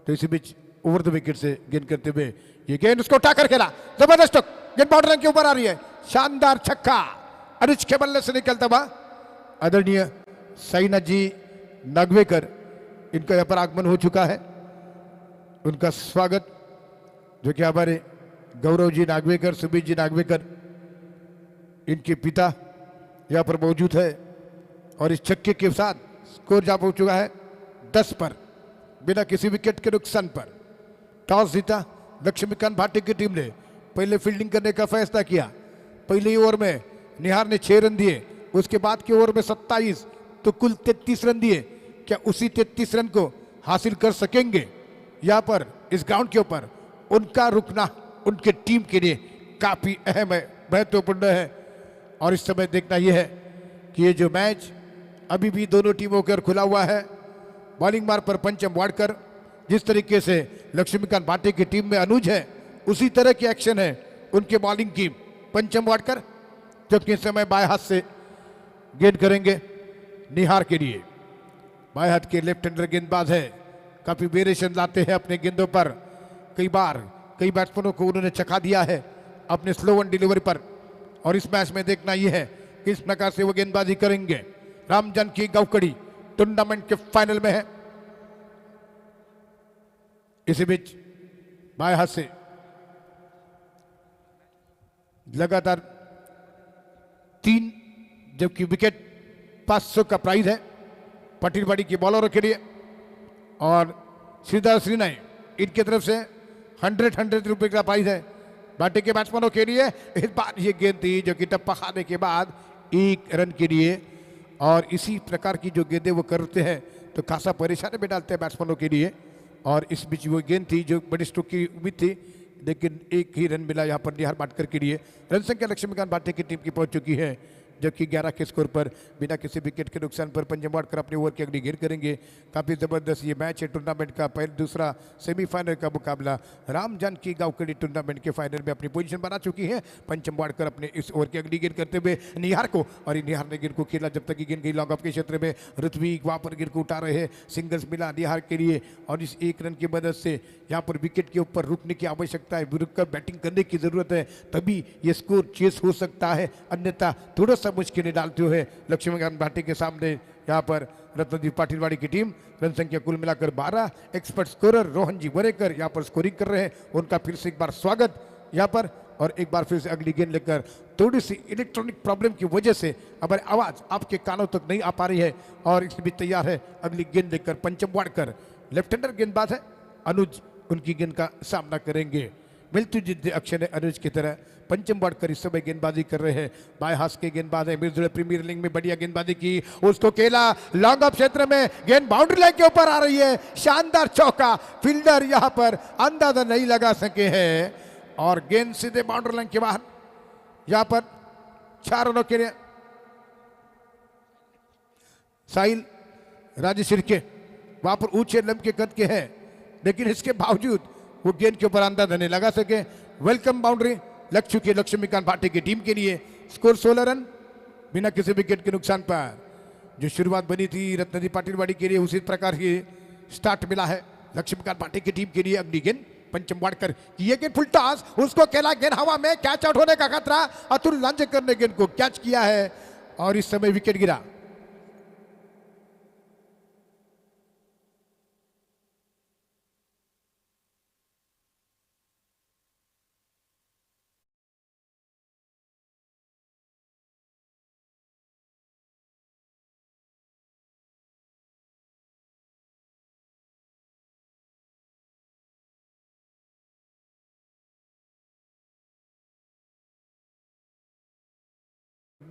तो इसी बीच ओवर द विकेट से गेंद करते हुए ये गेंद उसको उठाकर खेला, जबरदस्त गेंद बाउंड्री के ऊपर आ रही है, शानदार छक्का अनुज के बल्ले से निकलता हुआ। आदरणीय साईनाथजी नागवेकर इनका यहाँ पर आगमन हो चुका है, उनका स्वागत जो कि हमारे गौरव जी नागवेकर, सुबीर जी नागवेकर इनके पिता यहाँ पर मौजूद है और इस छक्के के साथ स्कोर जा पहुंच चुका है 10 पर बिना किसी विकेट के नुकसान पर। टॉस जीता लक्ष्मीकांत भाटी की टीम ने पहले फील्डिंग करने का फैसला किया। पहले ओवर में निहार ने 6 रन दिए, उसके बाद के ओवर में 27, तो कुल 33 रन दिए। क्या उसी 33 रन को हासिल कर सकेंगे? यहाँ पर इस ग्राउंड के ऊपर उनका रुकना उनके टीम के लिए काफी अहम है, महत्वपूर्ण है। और इस समय देखना यह है कि ये जो मैच अभी भी दोनों टीमों के खुला हुआ है। बॉलिंग मार्ग पर पंचम वाडकर, जिस तरीके से लक्ष्मीकांत भाटी की टीम में अनुज है, उसी तरह की एक्शन है उनके बॉलिंग की पंचम वाडकर, जबकि इस समय बाएं हाथ से गेंद करेंगे निहार के लिए। बाएं हाथ के लेफ्ट हैंडर गेंदबाज है, काफी वेरिएशन लाते हैं अपने गेंदों पर। कई बार कई बैट्समैनों को उन्होंने चखा दिया है अपने स्लो वन डिलीवरी पर, और इस मैच में देखना यह है कि इस प्रकार से वो गेंदबाजी करेंगे। रामजानकी गावकड़ी टूर्नामेंट के फाइनल में है। इसी बीच बाएं हाथ से लगातार 3 जबकि विकेट 500 का प्राइज है पटिलवाड़ी की बॉलरों के लिए, और श्रीधर श्रीनय इनकी तरफ से 100 रुपए का प्राइज है भाटी के बैट्समैनों के लिए। इस बार ये गेंद थी जो कि टप्पा खाने के बाद 1 रन के लिए, और इसी प्रकार की जो गेंदें वो करते हैं तो खासा परेशानी में डालते हैं बैट्समैनों के लिए। और इस बीच वो गेंद थी जो बड़ी स्ट्रोक की उम्मीद थी, लेकिन 1 ही रन मिला यहाँ पर निहार भाटकर के लिए। रन संख्या लक्ष्मीकांत भाटी की टीम की पहुंच चुकी है, जबकि 11 के स्कोर पर बिना किसी विकेट के नुकसान पर पंचम वाडकर अपने ओवर की अगली गेंद करेंगे। काफ़ी ज़बरदस्त ये मैच है टूर्नामेंट का दूसरा सेमीफाइनल का मुकाबला। रामजानकी गावकड़ी टूर्नामेंट के फाइनल में अपनी पोजीशन बना चुकी है। पंचम वाडकर अपने इस ओवर की अगली गेंद करते हुए निहार को, और निहार ने गेंद को खेला जब तक कि गेंद गई लॉन्ग ऑफ के क्षेत्र में। ऋत्विक वहाँ पर गेंद को उठा रहे हैं, सिंगल्स मिला निहार के लिए, और इस 1 रन की मदद से यहाँ पर विकेट के ऊपर रुकने की आवश्यकता है, रुक कर बैटिंग करने की जरूरत है, तभी ये स्कोर चेस हो सकता है, अन्यथा थोड़ा सा मुश्किलें डालते हुए लक्ष्मीकांत भाटी के सामने यहाँ पर रत्नदीप पाटिलवाड़ी की टीम। रन संख्या कुल मिलाकर 12। एक्सपर्ट स्कोरर रोहन जी वरेकर यहाँ पर स्कोरिंग कर रहे हैं, उनका फिर से एक बार स्वागत यहाँ पर। और एक बार फिर से अगली गेंद लेकर, थोड़ी सी इलेक्ट्रॉनिक प्रॉब्लम की वजह से हमारी आवाज़ आपके कानों तक नहीं आ पा रही है, और इसलिए भी तैयार है अगली गेंद लेकर पंचम वाडकर। लेफ्ट हैंडर गेंदबाज है अनुज, उनकी गेंद का सामना करेंगे। मिलती जुलती अक्षर है अनुज की तरह। पंचम वाडकर इस समय गेंदबाजी कर रहे हैं, बाएं हाथ के गेंदबाज है। मिर्जुल प्रीमियर लीग में बढ़िया गेंदबाजी की, उसको खेला लॉन्ग ऑफ क्षेत्र में, गेंद बाउंड्री लाइन के ऊपर आ रही है, शानदार चौका। फील्डर यहां पर अंदाजा नहीं लगा सके हैं, और गेंद सीधे बाउंड्री लाइन के बाहर। यहां पर 4 रनों के लिए साहिल राजेश्वर के वहां पर ऊंचे लंबे कद के हैं, लेकिन इसके बावजूद वो गेंद के ऊपर अंदाजा नहीं लगा सके। वेलकम बाउंड्री लग चुकी है लक्ष्मीकांत भाटी की टीम के लिए। स्कोर 16 रन बिना किसी विकेट के नुकसान पर। जो शुरुआत बनी थी रत्नदीप पाटिलवाड़ी के लिए, उसी प्रकार की स्टार्ट मिला है लक्ष्मीकांत भाटी की टीम के लिए। अगली गेंद पंचम वाडकर की, ये गेंद फुल टॉस, उसको खेला, गेंद हवा में, कैच आउट होने का खतरा। अतुल लांजेकर ने गेंद को कैच किया है, और इस समय विकेट गिरा।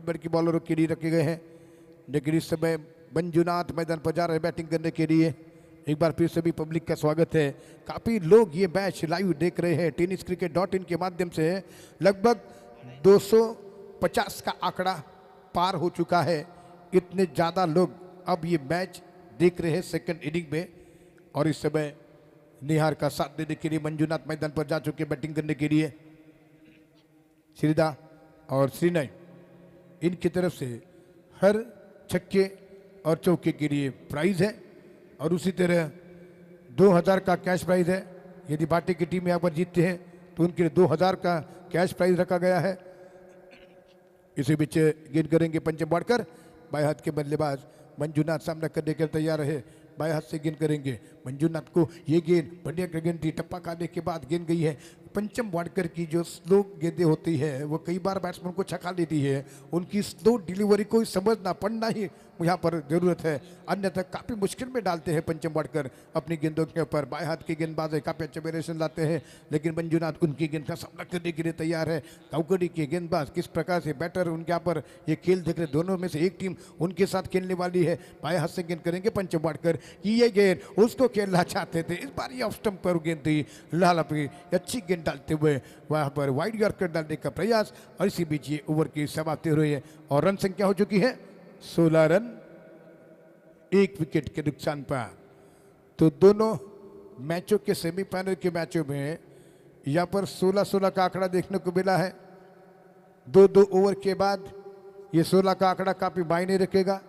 नंबर की बॉलरों के लिए रखे गए हैं, लेकिन इस समय मंजुनाथ मैदान पर जा रहे हैं बैटिंग करने के लिए। एक बार फिर सभी पब्लिक का स्वागत है। काफ़ी लोग ये मैच लाइव देख रहे हैं tenniscricket.in के माध्यम से। लगभग 250 का आंकड़ा पार हो चुका है। इतने ज़्यादा लोग अब ये मैच देख रहे हैं सेकंड इनिंग में। और इस समय निहार का साथ देने के लिए मंजुनाथ मैदान पर जा चुके बैटिंग करने के लिए। श्रीदा और श्रीनय इनकी तरफ से हर छक्के और चौके के लिए प्राइज है, और उसी तरह 2000 का कैश प्राइज है। यदि भाटी की टीम यहाँ पर जीतती है तो उनके लिए 2000 का कैश प्राइज रखा गया है। इसी बीच गेंद करेंगे पंचम वाडकर। बाएं हाथ के बल्लेबाज मंजुनाथ सामना करने के लिए तैयार है। बाएं हाथ से गेंद करेंगे मंजुनाथ को। ये गेंद बढ़िया गेंद थी, टप्पा खाने के बाद गेंद गई है। पंचम वाडकर की जो स्लो गेंदें होती है वो कई बार बैट्समैन को छका लेती है। उनकी स्लो डिलीवरी को समझना पड़ना ही यहाँ पर जरूरत है, अन्यथा काफ़ी मुश्किल में डालते हैं पंचम वाडकर अपनी गेंदों के ऊपर। बाएं हाथ की गेंदबाज है, काफ़ी अच्छे वेरिएशन लाते हैं, लेकिन मंजुनाथ उनकी गेंद का सामना करने के लिए तैयार है। काउकड़ी के गेंदबाज किस प्रकार से बैटर उनके यहाँ पर ये खेल देख रहे, दोनों में से एक टीम उनके साथ खेलने वाली है। बाएं हाथ से गेंद करेंगे पंचम वाडकर की ये गेंद उसको खेलना चाहते थे, इस बार ये ऑफ स्टंप पर गेंद थी। लाला पे अच्छी गेंद डालते हुए वहाँ पर वाइड यॉर्कर डालने का प्रयास, और इसी बीच ये ओवर की समाप्ति हो रही है और रन संख्या हो चुकी है 16 रन, 1 विकेट के नुकसान पर। तो दोनों मैचों के सेमीफाइनल के मैचों में यहाँ पर 16-16 का आंकड़ा देखने को मिला है। 2-2 ओवर के बाद ये 16 का आंकड़ा काफ़ी मायने रखेगा।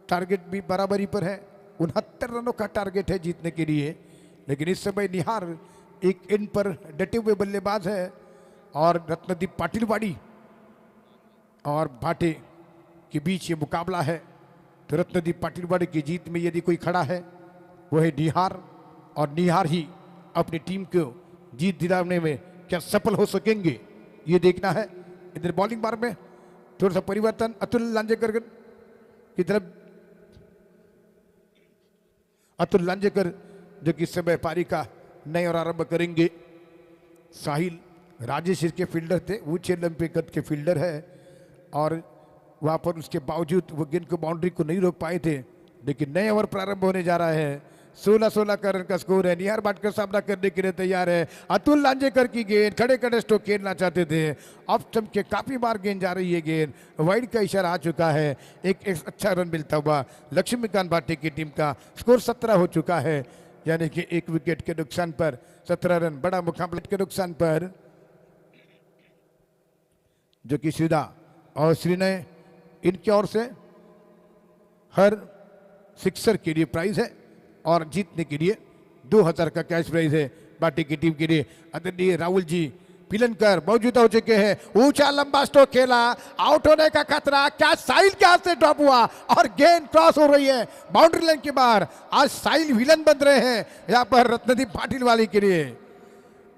टारगेट भी बराबरी पर है, 69 रनों का टारगेट है जीतने के लिए। लेकिन इस समय निहार एक इन पर डटे हुए बल्लेबाज है, और रत्नदीप पाटिलवाड़ी और भाटे के बीच ये मुकाबला है। तो रत्नदीप पाटिलवाड़ी की जीत में यदि कोई खड़ा है वो है निहार, और निहार ही अपनी टीम को जीत दिलाने में क्या सफल हो सकेंगे ये देखना है। इधर बॉलिंग बार में थोड़ा सा परिवर्तन, अतुल लांजेकर की तरफ। अतुल लांजेकर जो कि इस समय पारी का नए और आरंभ करेंगे। साहिल राजेश के फील्डर थे, ऊंचे लंबे कद के फील्डर है, और वहाँ पर उसके बावजूद वो गेंद को बाउंड्री को नहीं रोक पाए थे। लेकिन नए ओवर प्रारंभ होने जा रहा है। 16-16 का रन का स्कोर है। निहार भाटकर सामना करने के लिए तैयार है। अतुल लांजेकर की गेंद खड़े खड़े स्ट्रोक खेलना चाहते थे, ऑफ स्टंप के काफी बार गेंद जा रही है। गेंद वाइड का इशारा आ चुका है। एक अच्छा रन मिलता हुआ लक्ष्मीकांत भाटी की टीम का स्कोर 17 हो चुका है, यानी कि 1 विकेट के नुकसान पर 17 रन। बड़ा मुकाबला के नुकसान पर जो कि श्रीदा और श्रीनय इनकी ओर से हर सिक्सर के लिए प्राइज है, और जीतने के लिए 2000 का कैश प्राइज है भाटी की टीम के लिए। आदरणीय राहुल जी पिलनकर मौजूद हो चुके हैं। ऊंचा लंबा स्ट्रोक खेला, आउट होने का खतरा, क्या साहिल के हाथ से ड्रॉप हुआ और गेंद क्रॉस हो रही है बाउंड्री लाइन के बाहर। आज साहिल विलन बन रहे हैं यहाँ पर रत्नदीप पाटिलवाड़ी के लिए।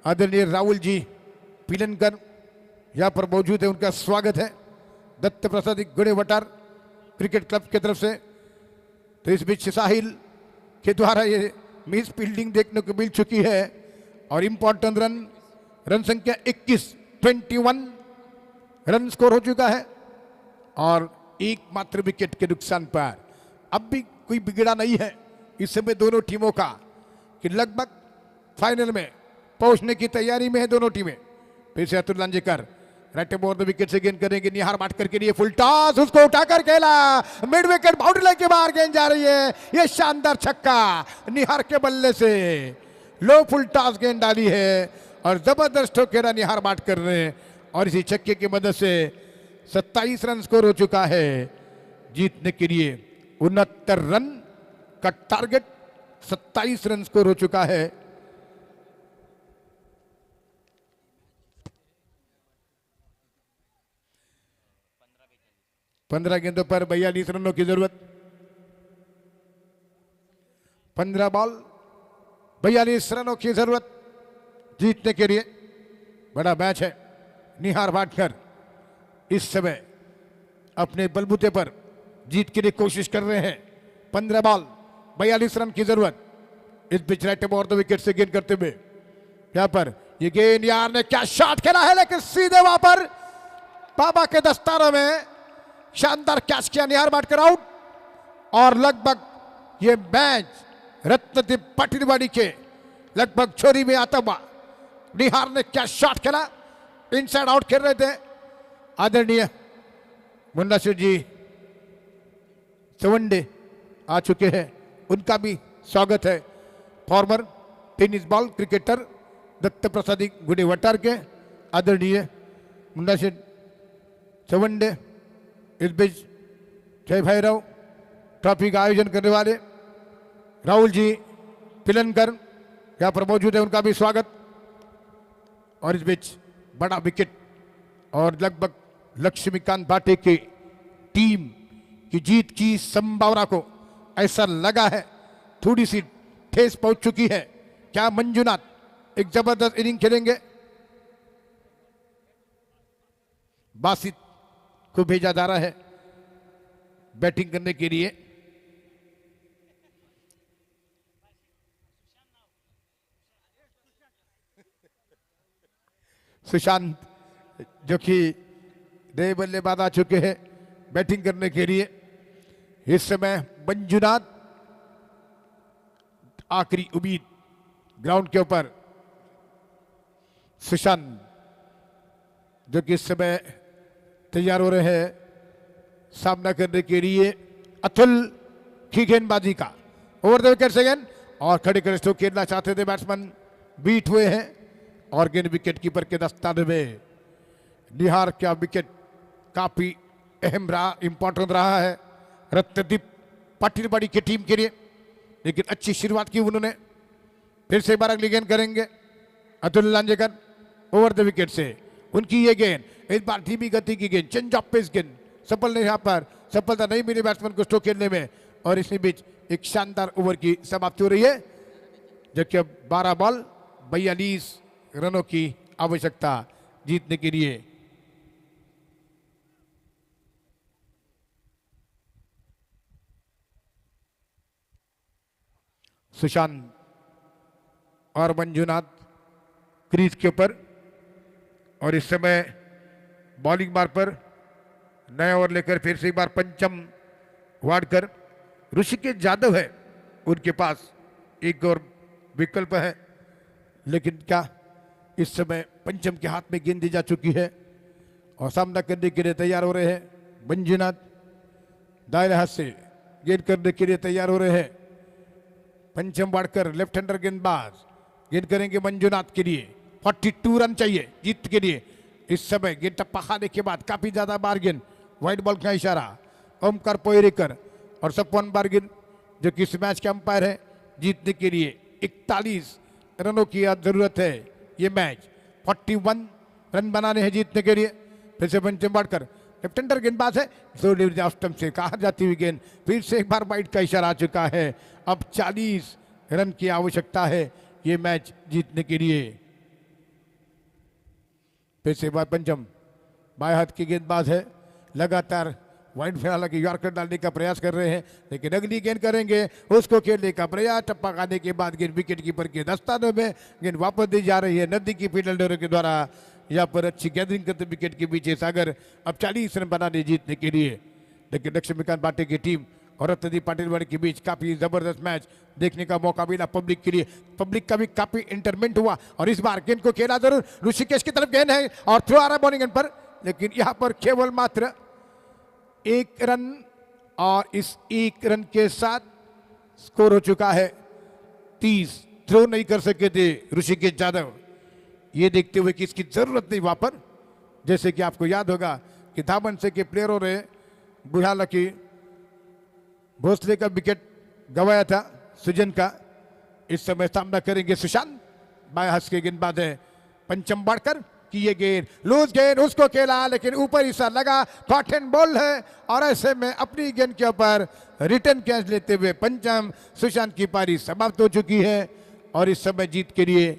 आदरणीय राहुल जी पिलनकर यहाँ पर मौजूद है, उनका स्वागत है दत्त प्रसाद गुड़ेवटार क्रिकेट क्लब की तरफ से। तो इस बीच साहिल के द्वारा ये मिस फील्डिंग देखने को मिल चुकी है, और इंपॉर्टेंट रन संख्या 21 रन स्कोर हो चुका है, और एकमात्र विकेट के नुकसान पर। अब भी कोई बिगड़ा नहीं है इस समय दोनों टीमों का, कि लगभग फाइनल में पहुंचने की तैयारी में है दोनों टीमें। फिर से Atul Lanjekar right over the wicket से गेंद करेंगे निहार भाटकर के लिए। फुल टॉस, उसको उठाकर खेला, मिड विकेट बाउंड्री लाइन के बाहर गेंद जा रही है। ये शानदार छक्का निहार के बल्ले से, लो फुल टॉस गेंद डाली है और जबरदस्त ठोकेरा निहार भाटकर ने, और इसी छक्के की मदद से 27 रन स्कोर हो चुका है। जीतने के लिए 69 रन का टारगेट, 27 रन स्कोर हो चुका है। पंद्रह गेंदों पर 42 रनों की जरूरत। 15 बॉल 42 रनों की जरूरत जीतने के लिए। बड़ा मैच है। निहार भाटकर इस समय अपने बलबूते पर जीत के लिए कोशिश कर रहे हैं। 15 बॉल 42 रन की जरूरत। इस बीच राइट ओवर द विकेट से गेंद करते हुए यहां पर ये गेंद, यार ने क्या शॉट खेला है, लेकिन सीधे वहां पर बाबा के दस्तारों में शानदार कैच किया निहार बाटकर आउट। और लगभग ये मैच रत्नदीप पाटिलवाड़ी के लगभग छोरी में आता हुआ निहार ने क्या शॉट खेला, इनसाइड आउट खेल रहे थे। आदरणीय मुन्ना सिंह जी चवंडे आ चुके हैं, उनका भी स्वागत है। Former tennis ball cricketer Datta Prasadi Gude वटार के आदरणीय मुन्ना सिंह चवंडे, इस बीच जय भैरव ट्रॉफी का आयोजन करने वाले राहुल जी पिलनकर यहाँ पर मौजूद है, उनका भी स्वागत। और इस बीच बड़ा विकेट और लगभग लक्ष्मीकांत भाटे की टीम की जीत की संभावना को ऐसा लगा है थोड़ी सी ठेस पहुंच चुकी है। क्या मंजुनाथ एक जबरदस्त इनिंग खेलेंगे? बासित को भेजा जा रहा है बैटिंग करने के लिए। सुशांत जो कि नए बल्लेबाज आ चुके हैं बैटिंग करने के लिए। इस समय मंजुनाथ आखिरी उम्मीद ग्राउंड के ऊपर। सुशांत जो कि इस समय तैयार हो रहे हैं सामना करने के लिए अतुल की गेंदबाजी का। ओवर द विकेट सेकंड और खड़े कर स्ट्रोक खेलना चाहते थे बैट्समैन, बीट हुए हैं और गेंद विकेट कीपर के दस्ताने में। निहार क्या विकेट काफी अहम रहा, इंपॉर्टेंट रहा है रत्नदीप पाटिलवाड़ी की टीम के लिए, लेकिन अच्छी शुरुआत की उन्होंने। फिर से एक बार अगली गेंद करेंगे Atul Lanjekar over the wicket से। उनकी ये गेंद इस बार धीमी गति की गेंद, चेंज ऑफ पेस गेंद, सफल नहीं, यहाँ पर सफलता नहीं मिली बैट्समैन को स्ट्रोक खेलने में। और इसी बीच एक शानदार ओवर की समाप्ति हो रही है, जबकि अब 12 बॉल 42 रनों की आवश्यकता जीतने के लिए। सुशांत और मंजुनाथ क्रीज के ऊपर और इस समय बॉलिंग बार पर नया ओवर लेकर फिर से एक बार पंचम वाड़कर। ऋषिकेश यादव है उनके पास, एक और विकल्प है, लेकिन क्या इस समय पंचम के हाथ में गेंद दी जा चुकी है और सामना करने के लिए तैयार हो रहे हैं मंजुनाथ। दाएं हाथ से गेंद करने के लिए तैयार हो रहे हैं पंचम वाड़कर, लेफ्ट हैंडर गेंदबाज। गेंद करेंगे मंजुनाथ के लिए, 42 रन चाहिए जीत के लिए। इस समय गेंद टप्पा खाने के बाद काफी ज्यादा बार्गेन, व्हाइट बॉल का इशारा ओमकार पोयरेकर और सपवन बार्गेन जो कि इस मैच के अंपायर है। जीतने के लिए 41 रनों की जरूरत है। ये मैच 41 रन बनाने हैं जीतने के लिए। फिर से पंचम वाड़कर लेफ्ट हैंडर गेंदबाज है, स्टंप से कहा जाती हुई गेंद, फिर से एक बार वाइड का इशारा आ चुका है। अब 40 रन की आवश्यकता है ये मैच जीतने के लिए। फिर से बार पंचम बाएं हाथ की गेंदबाज है, लगातार वाइड फिलहाल की यॉर्कर डालने का प्रयास कर रहे हैं, लेकिन अगली गेंद करेंगे उसको खेलने का प्रयास। टप्पा खाने के बाद गेंद विकेट कीपर के दस्तानों में, गेंद वापस दी जा रही है नदी की फील्डरों के द्वारा। यहाँ पर अच्छी गैदरिंग करते विकेट के पीछे सागर अब 40 रन बनाने जीतने के लिए। लेकिन लक्ष्मीकांत भाटे की टीम और रत्नदीप पाटिलवाड़ी के बीच काफी जबरदस्त मैच देखने का मौका मिला पब्लिक के लिए। पब्लिक का भी काफी इंटरमेंट हुआ और इस बार गेंद को खेला जरूर, ऋषिकेश की तरफ गेंद है और थ्रो आ रहा बॉलिंग एंड पर, लेकिन यहाँ पर केवल मात्र 1 रन और इस 1 रन के साथ स्कोर हो चुका है 30। थ्रो नहीं कर सके थे ऋषिकेश यादव, ये देखते हुए कि इसकी जरूरत नहीं वहां पर। जैसे कि आपको याद होगा कि धामन से के प्लेयरों ने बुढ़ाला की भोसले का विकेट गंवाया था सुजन का। इस समय सामना करेंगे सुशांत, बाएं हाथ के गेंदबाज है पंचम वाड़कर की ये गेंद लूज गेंद, उसको खेला लेकिन ऊपर हिस्सा लगा, कॉट एंड बॉल है। और ऐसे में अपनी गेंद के ऊपर रिटर्न कैच लेते हुए पंचम सुशांत की पारी समाप्त हो चुकी है। और इस समय जीत के लिए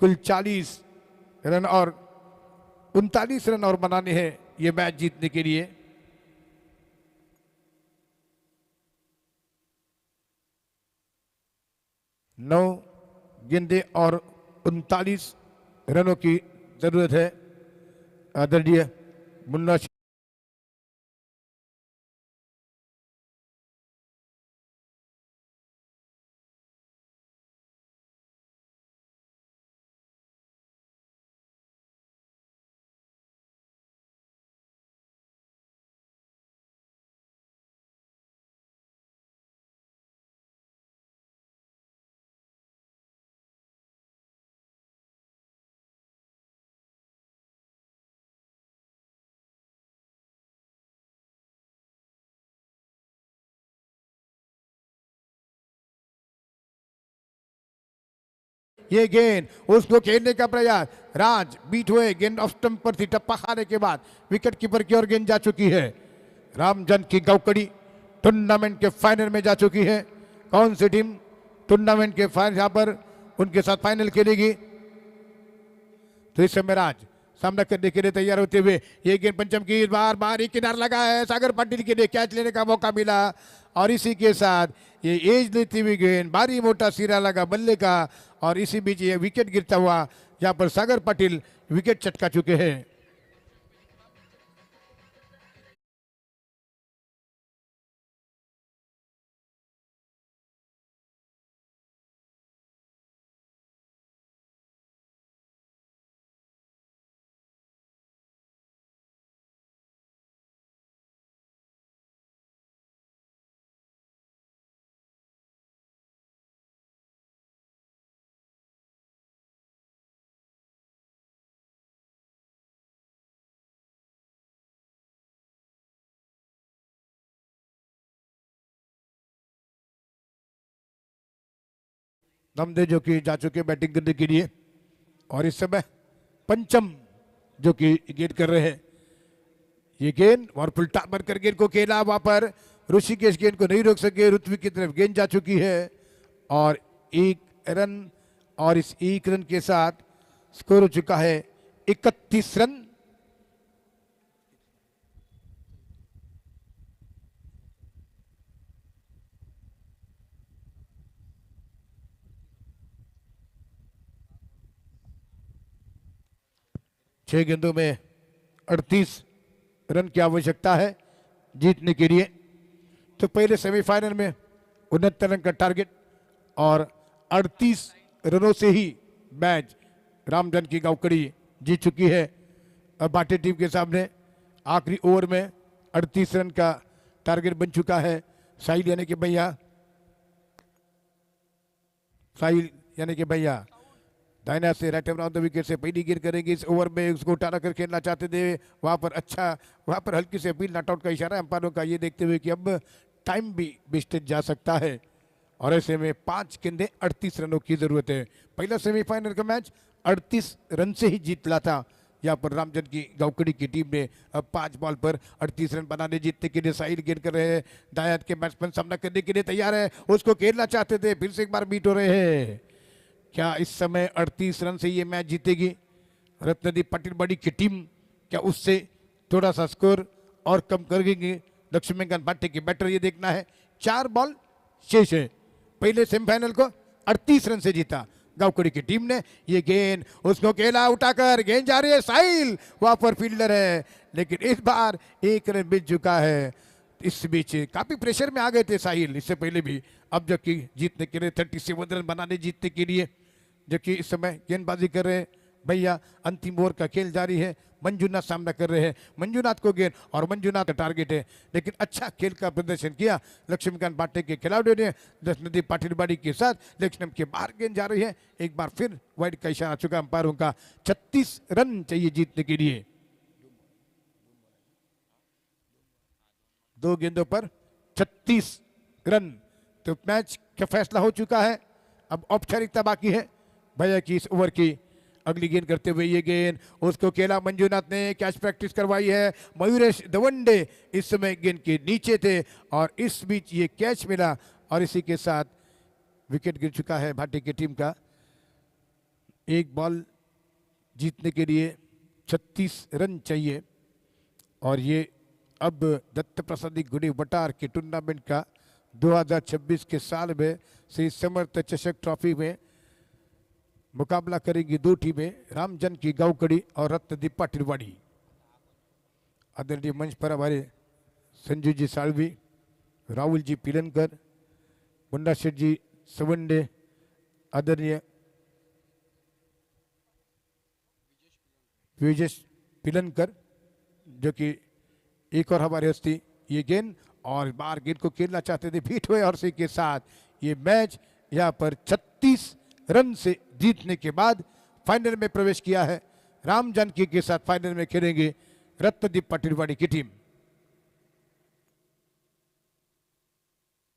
कुल 40 रन और 39 रन और बनाने हैं ये मैच जीतने के लिए। नौ गेंदे और 39 रनों की जरूरत है। आदरणीय मुन्ना ये गेंद उसको खेलने का प्रयास, राज बीट हुए, गेंद ऑफ स्टंप पर थी, टप्पा खाने के बाद विकेट कीपर की ओर गेंद जा चुकी है। रामजन की गौकड़ी टूर्नामेंट के फाइनल में जा चुकी है। कौन सी टीम टूर्नामेंट के फाइनल यहां पर उनके साथ फाइनल खेलेगी? तो इस समय राज सामना करने के लिए तैयार होते हुए ये गेंद पंचम की बार बार एक किनार लगा है, सागर पाटिल के लिए कैच लेने का मौका मिला और इसी के साथ ये एज लेती हुई गेंद भारी मोटा सिरा लगा बल्ले का और इसी बीच ये विकेट गिरता हुआ यहाँ पर सागर पाटिल विकेट चटका चुके हैं। नमदे जो कि जा चुके बैटिंग करने के लिए और इस समय पंचम जो कि गेंद कर रहे हैं, ये गेंद और पुलटा बनकर गेंद को खेला, वहां पर ऋषिकेश गेंद को नहीं रोक सके, ऋत्विक की तरफ गेंद जा चुकी है और एक रन और इस एक रन के साथ स्कोर हो चुका है 31 रन। छह गेंदों में 38 रन की आवश्यकता है जीतने के लिए। तो पहले सेमीफाइनल में 69 रन का टारगेट और 38 रनों से ही मैच रामजन की गौकड़ी जीत चुकी है। अब भाटी टीम के सामने आखिरी ओवर में 38 रन का टारगेट बन चुका है। साहिल यानी कि भैया, साहिल यानी कि भैया दाहिना से राइट अराउंड द विकेट से पहली गेंद करेंगे इस ओवर में, उसको उठाना कर खेलना चाहते थे, वहां पर अच्छा, वहां पर हल्की से अपील नॉट आउट का इशारा अंपायरों का, ये देखते हुए कि अब टाइम भी वेस्टेज जा सकता है और ऐसे में 5 गेंदें 38 रनों की जरूरत है। पहला सेमीफाइनल का मैच 38 रन से ही जीत ला था यहाँ पर रामजन की गौकड़ी की टीम ने। अब 5 बॉल पर 38 रन बनाने जीतने के लिए साहिल गेंद कर रहे हैं, दायात के बैट्समैन सामना करने के लिए तैयार है, उसको खेलना चाहते थे, फिर से एक बार बीट हो रहे हैं। क्या इस समय 38 रन से ये मैच जीतेगी रत्नदीप पाटिल बड़ी की टीम? क्या उससे थोड़ा सा स्कोर और कम करेंगे लक्ष्मीकांत भाटी के बैटर? ये देखना है। 4 बॉल शेष है। पहले सेमीफाइनल को 38 रन से जीता गौकड़ी की टीम ने। ये गेंद उसको खेला, उठाकर गेंद जा रही है, साहिल वहां पर फील्डर है लेकिन इस बार 1 रन बीत चुका है। इस बीच काफी प्रेशर में आ गए थे साहिल इससे पहले भी, अब जबकि जीतने के लिए 37 रन बनाने जीतने के लिए, जबकि इस समय गेंदबाजी कर रहे हैं भैया। अंतिम ओवर का खेल जारी है, मंजूनाथ सामना कर रहे हैं, मंजूनाथ को गेंद और मंजूनाथ का टारगेट है लेकिन अच्छा खेल का प्रदर्शन किया लक्ष्मीकांत भाटी के खिलाड़ियों ने रत्नदीप पाटिल बाड़ी के साथ, लेकिन के बाहर गेंद जा रही है, एक बार फिर वाइड का इशारा चुका अंपायरों का। 36 रन चाहिए जीतने के लिए। 2 गेंदों पर 36 रन, तो मैच का फैसला हो चुका है। अब औपचारिकता बाकी है भैया की इस ओवर की। अगली गेंद करते हुए ये गेंद उसको खेला, मंजूनाथ ने कैच प्रैक्टिस करवाई है, मयूरेश दवंडे इस समय गेंद के नीचे थे और इस बीच ये कैच मिला और इसी के साथ विकेट गिर चुका है भाटी की टीम का। 1 बॉल जीतने के लिए 36 रन चाहिए और ये अब दत्त प्रसादी गुडी वटार के टूर्नामेंट का 2026 के साल में श्री समर्थ चषक ट्रॉफी में मुकाबला करेंगी 2 टीमें, रामजन की गौकड़ी और रत्नदीप पाटिल वाड़ी। आदरणीय मंच पर हमारे संजू जी साळवी, राहुल जी पिलनकर, मुन्ना शेठ जी सवंडे, आदरणीय विजेश पिलनकर जो कि एक और हमारे हस्ती, ये गेंद और बार गेंद को खेलना चाहते थे, बीट हुए और इसी के साथ ये मैच यहाँ पर 36 रन से जीतने के बाद फाइनल में प्रवेश किया है। राम जानकी के साथ फाइनल में खेलेंगे रत्नदीप पाटिल वाड़ी की टीम।